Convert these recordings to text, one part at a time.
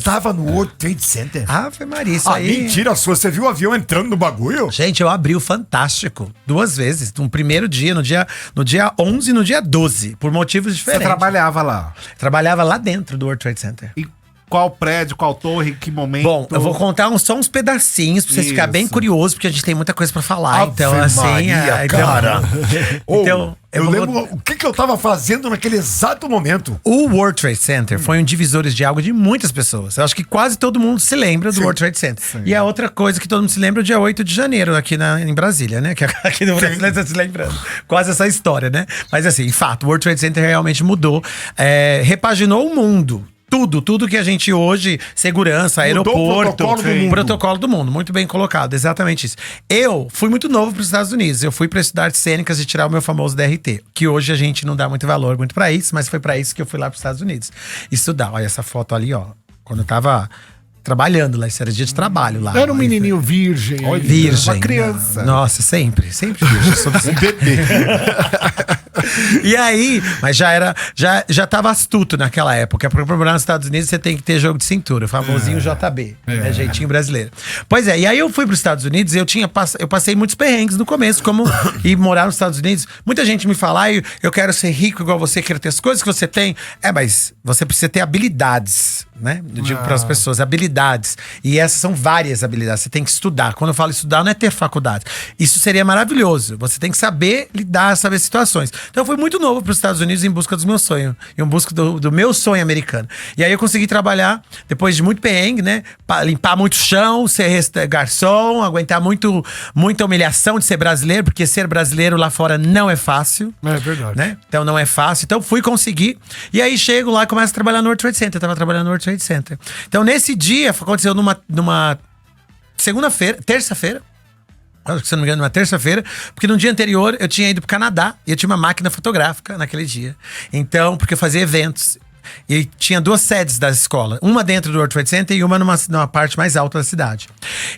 coisas. tava no World Trade Center? Ave Maria, isso aí. Mentira sua. Você viu o avião entrando no bagulho? Gente, eu abri o Fantástico 2 vezes. No primeiro dia, no dia 11 e no dia 12. Por motivos Você diferentes. trabalhava lá. Trabalhava lá dentro do World Trade Center. E qual prédio, qual torre, que momento? Bom, eu vou contar só uns pedacinhos pra vocês ficarem bem curiosos, porque a gente tem muita coisa pra falar. Ave Então, assim. Maria, cara. Então, eu vou lembro o que eu tava fazendo naquele exato momento. O World Trade Center foi um divisor de água de muitas pessoas. Eu acho que quase todo mundo se lembra do World Trade Center. E a outra coisa que todo mundo se lembra é o dia 8 de janeiro, aqui em Brasília, né? Que aqui no Brasil tá se lembrando. Quase essa história, né? Mas assim, em fato, o World Trade Center realmente mudou. Repaginou o mundo. Tudo que a gente hoje, segurança, aeroporto, protocolo do mundo. Muito bem colocado, exatamente isso. Eu fui muito novo para os Estados Unidos. Eu fui para estudar artes cênicas e tirar o meu famoso DRT. Que hoje a gente não dá muito valor muito para isso, mas foi para isso que eu fui lá para os Estados Unidos estudar. Olha essa foto ali, ó. Quando eu tava trabalhando lá, isso era dia de trabalho lá. Era um menininho virgem. Virgem. Uma criança. Nossa, sempre virgem. Sou um bebê. E aí, mas já tava astuto naquela época. Pra morar nos Estados Unidos, você tem que ter jogo de cintura, o famosinho JB, né, jeitinho brasileiro. Pois é, e aí eu fui pros Estados Unidos e eu passei muitos perrengues no começo, como ir morar nos Estados Unidos. Muita gente me fala, eu quero ser rico igual você, quero ter as coisas que você tem. Mas você precisa ter habilidades, né? Eu digo pras pessoas, habilidades. E essas são várias habilidades, você tem que estudar. Quando eu falo estudar, não é ter faculdade. Isso seria maravilhoso. Você tem que saber lidar, saber situações. Então eu fui muito novo para os Estados Unidos em busca dos meus sonhos. Em busca do meu sonho americano. E aí eu consegui trabalhar, depois de muito perrengue, né? Limpar muito chão, ser garçom, aguentar muita humilhação de ser brasileiro, porque ser brasileiro lá fora não é fácil. É verdade. Né? Então não é fácil. Então fui conseguir. E aí chego lá e começo a trabalhar no World Trade Center. Eu tava trabalhando no World Trade Center. Então nesse dia, aconteceu numa terça-feira. Se não me engano, numa terça-feira, porque no dia anterior eu tinha ido pro Canadá e eu tinha uma máquina fotográfica naquele dia. Então, porque eu fazia eventos. E tinha 2 sedes da escola. Uma dentro do World Trade Center e uma numa parte mais alta da cidade.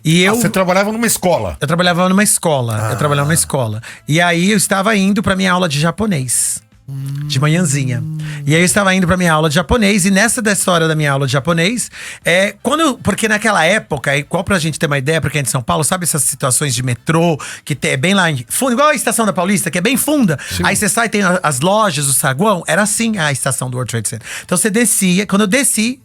E você trabalhava numa escola? Eu trabalhava numa escola. E aí eu estava indo pra minha aula de japonês. De manhãzinha. E aí eu estava indo pra minha aula de japonês. E nessa da história da minha aula de japonês, porque naquela época, igual pra gente ter uma ideia, pra quem é de São Paulo, sabe essas situações de metrô, que é bem lá em fundo, igual a estação da Paulista, que é bem funda. Sim. Aí você sai, tem as lojas, o saguão. Era assim a estação do World Trade Center. Então você descia, quando eu desci,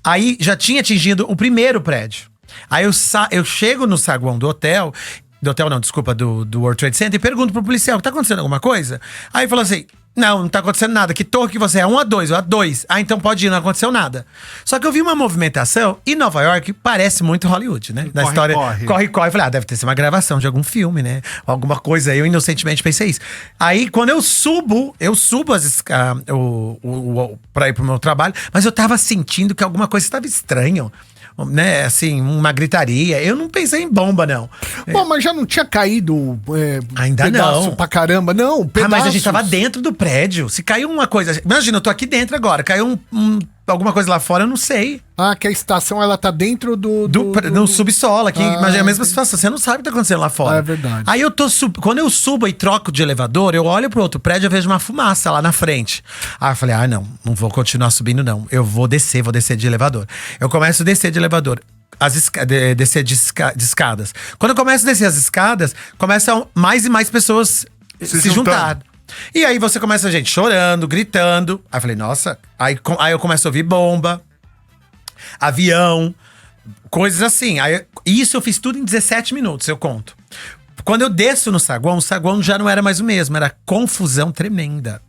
aí já tinha atingido o primeiro prédio. Aí eu chego no saguão do hotel. Do World Trade Center, e pergunto pro policial, tá acontecendo alguma coisa? Aí ele falou assim, não tá acontecendo nada. Que torre que você é? 1 a 2, a 2. Ah, então pode ir, não aconteceu nada. Só que eu vi uma movimentação, e Nova York parece muito Hollywood, né? Na história, corre. Falei, deve ter sido uma gravação de algum filme, né? Alguma coisa, eu inocentemente pensei isso. Aí, quando eu subo pra ir pro meu trabalho, mas eu tava sentindo que alguma coisa estava estranha. Né, assim, uma gritaria. Eu não pensei em bomba, não. Bom, mas já não tinha caído ainda pedaço não. Pra caramba, não. Mas a gente tava dentro do prédio. Se caiu uma coisa... Imagina, eu tô aqui dentro agora. Caiu alguma coisa lá fora, eu não sei. Que a estação, ela tá dentro no subsolo aqui. Mas é a mesma situação. Você não sabe o que tá acontecendo lá fora. É verdade. Aí quando eu subo e troco de elevador, eu olho pro outro prédio e vejo uma fumaça lá na frente. Aí eu falei, não vou continuar subindo, não. Eu vou descer de elevador. Eu começo a descer de elevador. Descer de escadas. Quando eu começo a descer as escadas, começam mais e mais pessoas se juntar. E aí você começa a gente chorando, gritando. Aí eu falei, nossa. Aí eu começo a ouvir bomba, avião, coisas assim. Isso eu fiz tudo em 17 minutos, eu conto. Quando eu desço no saguão, o saguão já não era mais o mesmo. Era confusão tremenda.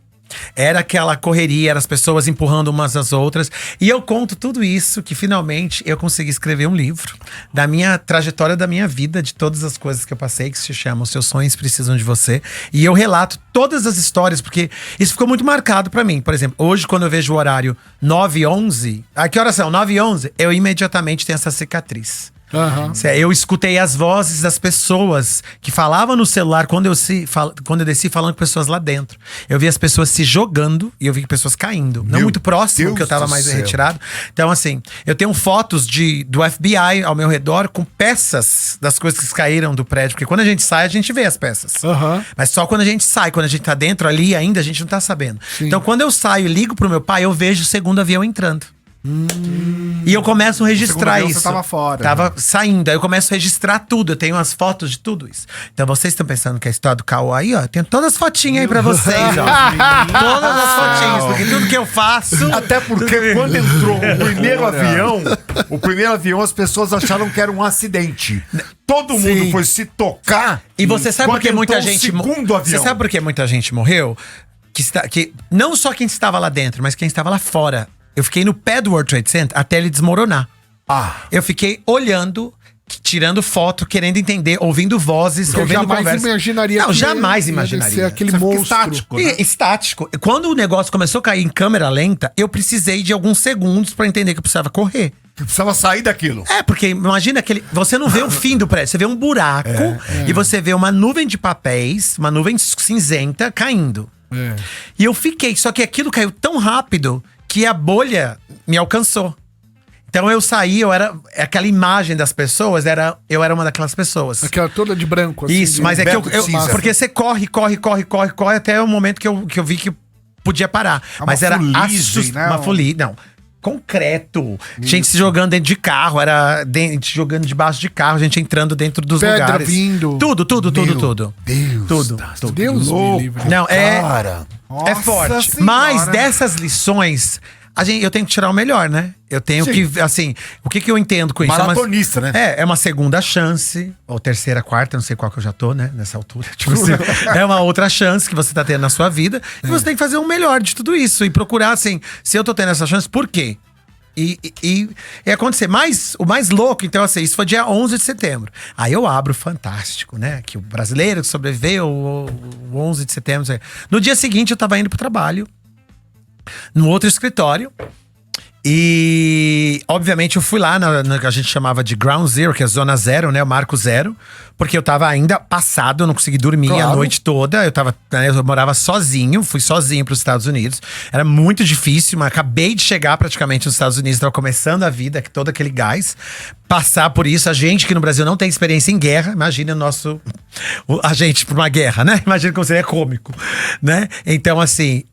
Era aquela correria, eram as pessoas empurrando umas às outras. E eu conto tudo isso, que finalmente eu consegui escrever um livro da minha trajetória, da minha vida, de todas as coisas que eu passei, que se chama Os Seus Sonhos Precisam de Você. E eu relato todas as histórias, porque isso ficou muito marcado pra mim. Por exemplo, hoje quando eu vejo o horário 9h11, que horas são? 9h11, eu imediatamente tenho essa cicatriz. Eu escutei as vozes das pessoas que falavam no celular quando eu desci falando com pessoas lá dentro. Eu vi as pessoas se jogando e eu vi pessoas caindo. Não muito próximo, que eu tava mais retirado. Então, assim, eu tenho fotos do FBI ao meu redor com peças das coisas que caíram do prédio. Porque quando a gente sai, a gente vê as peças. Mas só quando a gente sai, quando a gente tá dentro ali ainda, a gente não tá sabendo. Sim. Então, quando eu saio e ligo pro meu pai, eu vejo o segundo avião entrando. E eu começo a registrar avião isso. você tava fora, Tava saindo. Aí eu começo a registrar tudo. Eu tenho umas fotos de tudo isso. Então vocês estão pensando que é a história do Caô aí, ó. Tem todas as fotinhas aí pra vocês, ó. Todas as fotinhas. Porque tudo que eu faço. Até porque quando entrou o primeiro avião, as pessoas acharam que era um acidente. Todo mundo foi se tocar. E você sabe por quando que muita entrou o gente. segundo avião. Você sabe por que muita gente morreu? Que não só quem estava lá dentro, mas quem estava lá fora. Eu fiquei no pé do World Trade Center até ele desmoronar. Eu fiquei olhando, tirando foto, querendo entender, ouvindo vozes, Eu ouvindo jamais conversas. imaginaria Não, que jamais ia imaginaria. ser aquele Você fica monstro. estático. E estático. Quando o negócio começou a cair em câmera lenta, eu precisei de alguns segundos pra entender que eu precisava correr. Que precisava sair daquilo. Porque imagina aquele. Você não vê o fim do prédio, você vê um buraco e você vê uma nuvem de papéis, uma nuvem cinzenta caindo. E eu fiquei, só que aquilo caiu tão rápido que a bolha me alcançou. Então eu saí, aquela imagem das pessoas, eu era uma daquelas pessoas. Aquela toda de branco, assim. Isso, mas é que Beto cinza. porque você corre até o momento que eu vi que podia parar. uma Mas era fuligem, né? uma folia, não. Concreto. Gente se jogando dentro de carro, gente jogando debaixo de carro, gente entrando dentro dos Pedra lugares. vindo. Tudo. Deus, Tudo. Deus me louco. livre. Não, Cara. é forte. Mas dessas lições, eu tenho que tirar o melhor, né? Eu tenho que, assim, o que eu entendo com isso? Maratonista, né? É uma segunda chance, ou terceira, quarta, não sei qual que eu já tô, né? Nessa altura. Tipo assim, é uma outra chance que você tá tendo na sua vida. E você tem que fazer o melhor de tudo isso. E procurar, assim, se eu tô tendo essa chance, por quê? E acontecer. O mais louco, então, assim, isso foi dia 11 de setembro. Aí eu abro o Fantástico, né? Que o brasileiro que sobreviveu o 11 de setembro. No dia seguinte, eu tava indo pro trabalho, no outro escritório. E, obviamente, eu fui lá na que a gente chamava de Ground Zero, que é a Zona Zero, né? O Marco Zero. Porque eu tava ainda passado, eu não consegui dormir a noite toda. Eu morava sozinho, fui sozinho pros Estados Unidos. Era muito difícil, mas acabei de chegar praticamente nos Estados Unidos. Tava começando a vida, todo aquele gás. Passar por isso, a gente que no Brasil não tem experiência em guerra, imagina a gente por uma guerra, né? Imagina como seria cômico, né? Então, assim,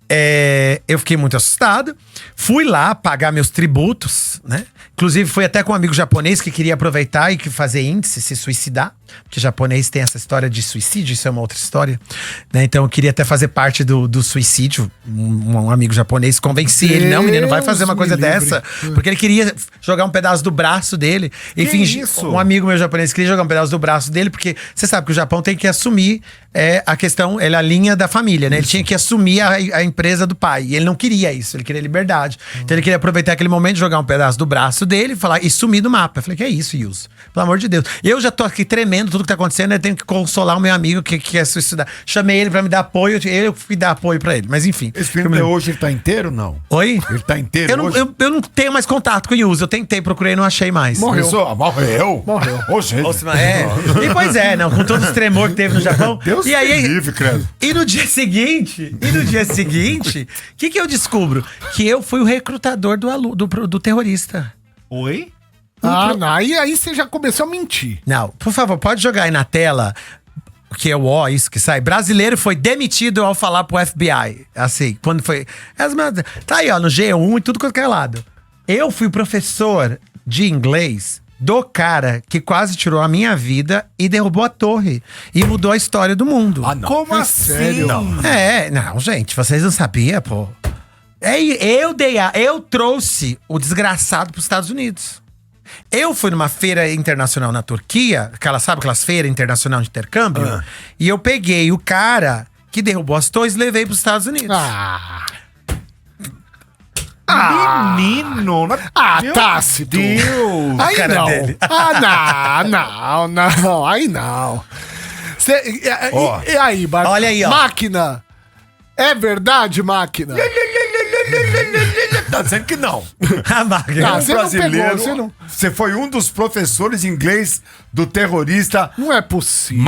eu fiquei muito assustado. Fui lá pagar meus tributos, né? Inclusive, fui até com um amigo japonês que queria aproveitar e fazer índice, se suicidar. Porque japonês tem essa história de suicídio, isso é uma outra história, né? Então eu queria até fazer parte do suicídio. Um amigo japonês, convenci ele, não, menino, vai fazer uma coisa dessa. Porque ele queria jogar um pedaço do braço dele. Enfim, isso? um amigo meu japonês queria jogar um pedaço do braço dele, porque você sabe que o Japão tem que assumir a questão, ele é a linha da família, né? Ele tinha que assumir a empresa do pai. E ele não queria isso, ele queria liberdade. Então ele queria aproveitar aquele momento, jogar um pedaço do braço dele e sumir do mapa. Eu falei, que é isso, Yuzo? Pelo amor de Deus. Eu já tô aqui tremendo tudo que tá acontecendo, eu tenho que consolar o meu amigo que quer suicidar. Chamei ele pra me dar apoio, eu fui dar apoio pra ele. Mas enfim. Esse filme hoje ele tá inteiro, não? Oi? Ele tá inteiro hoje? Eu não tenho mais contato com o Yuzo. Eu tentei, procurei, não achei mais. Morreu. Morreu? Hoje. E pois é, não, com todo esse tremor que teve no Japão. Deus e aí, me livre, credo. E no dia seguinte, o que eu descubro? Que eu fui o recrutador do terrorista. Oi? Não, aí você já começou a mentir. Não, por favor, pode jogar aí na tela, que é isso que sai. Brasileiro foi demitido ao falar pro FBI. Assim, quando foi. Tá aí, ó, no G1 e tudo quanto é lado. Eu fui professor de inglês do cara que quase tirou a minha vida e derrubou a torre. E mudou a história do mundo. Não. Como assim? sério? Não, gente, vocês não sabiam, pô. Eu trouxe o desgraçado pros Estados Unidos. Eu fui numa feira internacional na Turquia, aquelas feiras internacionais de intercâmbio, e eu peguei o cara que derrubou as torres e levei pros Estados Unidos. Menino! Tácito. Deus! Aí cara não. dele. Não. Aí não. E aí, Bárbara? Olha aí, ó. Máquina. É verdade, máquina? Tá dizendo que não. A máquina. Ah, você não Brasileiro. pegou, Você foi um dos professores de inglês do terrorista Não é possível.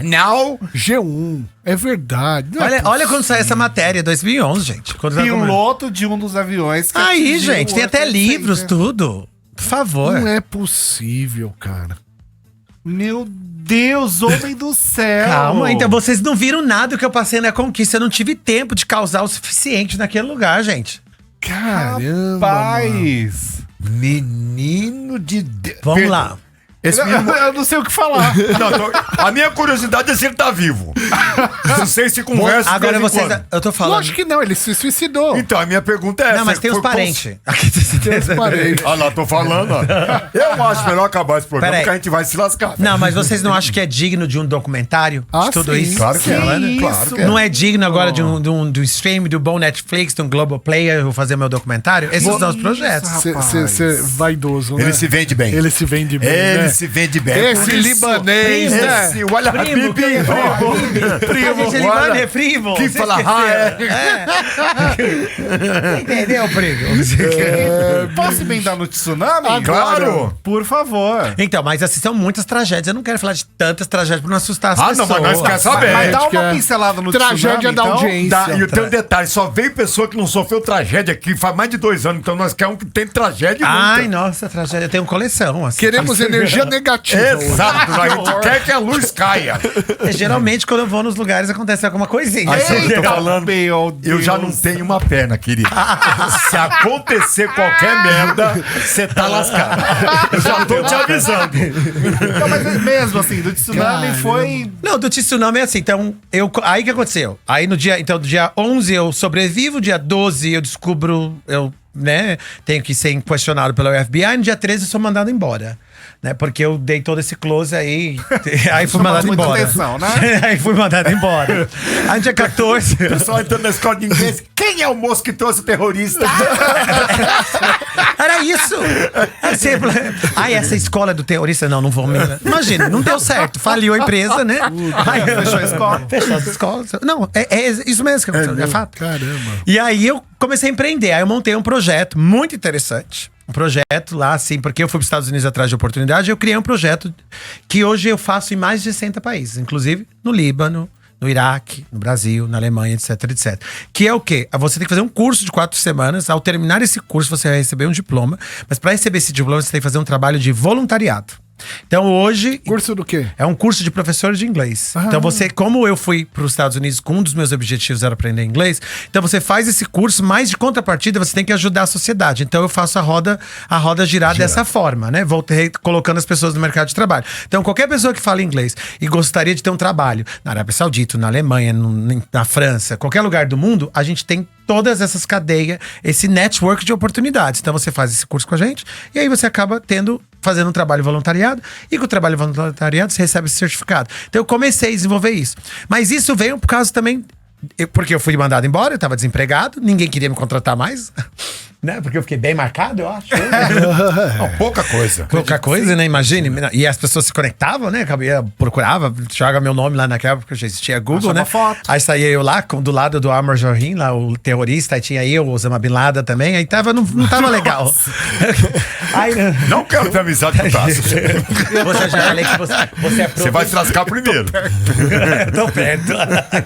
Não. G1. É verdade. Não é Olha quando saiu essa matéria, 2011, gente. Piloto de um dos aviões que Aí, atingiu gente, o tem até World Trade livros, Center. tudo. Por favor. Não é possível, cara. Meu Deus, homem do céu! Calma, então vocês não viram nada que eu passei na conquista. Eu não tive tempo de causar o suficiente naquele lugar, gente. Caramba. Paz. Menino de Deus. Vamos lá. Esse menino... Eu não sei o que falar. Não, a minha curiosidade é se ele tá vivo. Não sei se conversa de Agora vez em vocês. quando. Eu tô falando. Lógico que não, ele se suicidou. Então, a minha pergunta é essa. Não, mas tem os Foi parentes. Tem os parentes. Ah lá, tô falando. Ó. Eu acho melhor acabar esse programa, Peraí. porque a gente vai se lascar. Não, mas vocês não acham que é digno de um documentário? Ah, de tudo sim. isso? Claro que é. Sim, Claro isso. que é. Não é digno agora de um stream, do bom Netflix, de um Globoplay, eu vou fazer meu documentário? Esses são os projetos. Você vaidoso, né? Ele se vende bem. Ele se vende bem, Ele né? se vende bem. Esse Por isso, libanês, né? Esse, olha, Primo, Habib, primo, olha, Libanês é primo. que Você fala, esqueceu. Entendeu, primo? Posso emendar no tsunami? Claro. Por favor. Então, mas assim, são muitas tragédias. Eu não quero falar de tantas tragédias pra não assustar as Ah, pessoas. não, mas nós quer saber. Mas dá gente uma quer pincelada no tragédia tsunami, da então. audiência. E o teu detalhe, só veio pessoa que não sofreu tragédia aqui faz mais de 2 anos, então nós queremos que tem tragédia e Ai, muita. nossa, tragédia. Eu tenho coleção. Assim, Queremos energia negativa. hoje. Exato, a gente quer que a luz caia. Geralmente, quando eu vou nos lugares, acontece alguma coisinha. Eu tô falando, Meu eu já Deus. não tenho uma perna, querido. Se acontecer qualquer merda, você tá lascado. Eu já tô te avisando. Não, mas mesmo assim, do tsunami foi. Não, do tsunami é assim. Então, aí que aconteceu? Aí no dia 11 eu sobrevivo, dia 12 eu descubro, tenho que ser questionado pelo FBI, no dia 13 eu sou mandado embora. Né, porque eu dei todo esse close aí. Aí fui mandado muita embora. atenção, né? Aí fui mandado embora. Aí no dia 14. O pessoal entrando na escola de inglês. Quem é o moço que trouxe o terrorista? Era isso! É sempre... Ai, essa escola do terrorista, não vou me. Imagina, não deu certo. Faliu a empresa, né? Aí, fechou a escola. Fechou as escolas. Não, é isso mesmo que aconteceu, é fato. Caramba. E aí eu comecei a empreender. Aí eu montei um projeto muito interessante. Um projeto lá, assim, porque eu fui para os Estados Unidos atrás de oportunidade. Eu criei um projeto que hoje eu faço em mais de 60 países, inclusive no Líbano, no Iraque, no Brasil, na Alemanha, etc, etc. Que é o quê? Você tem que fazer um curso de 4 semanas. Ao terminar esse curso, você vai receber um diploma. Mas para receber esse diploma, você tem que fazer um trabalho de voluntariado. Então hoje... Curso do quê? É um curso de professor de inglês. Então você, como eu fui para os Estados Unidos com um dos meus objetivos era aprender inglês, então você faz esse curso, mas de contrapartida você tem que ajudar a sociedade. Então eu faço a roda girar dessa forma, né? Voltei colocando as pessoas no mercado de trabalho. Então qualquer pessoa que fala inglês e gostaria de ter um trabalho na Arábia Saudita, na Alemanha, na França, qualquer lugar do mundo, a gente tem todas essas cadeias, esse network de oportunidades. Então você faz esse curso com a gente e aí você acaba fazendo um trabalho voluntariado, e com o trabalho voluntariado você recebe esse certificado. Então eu comecei a desenvolver isso. Mas isso veio por causa também... Porque eu fui mandado embora, eu tava desempregado, ninguém queria me contratar mais, né? Porque eu fiquei bem marcado, eu acho. Não, pouca coisa. Pouca coisa, né? Imagine. E as pessoas se conectavam, né? Procurava, joga meu nome lá naquela época, já existia Google, Achava né? foto. Aí saía eu lá, do lado do Ammar Johin, lá, o terrorista, aí tinha eu, o Osama Bin Laden também, aí não tava legal. Aí, Não quero ter amizade com o Tasso. você já falei que você é Você vai se lascar primeiro. Tô perto.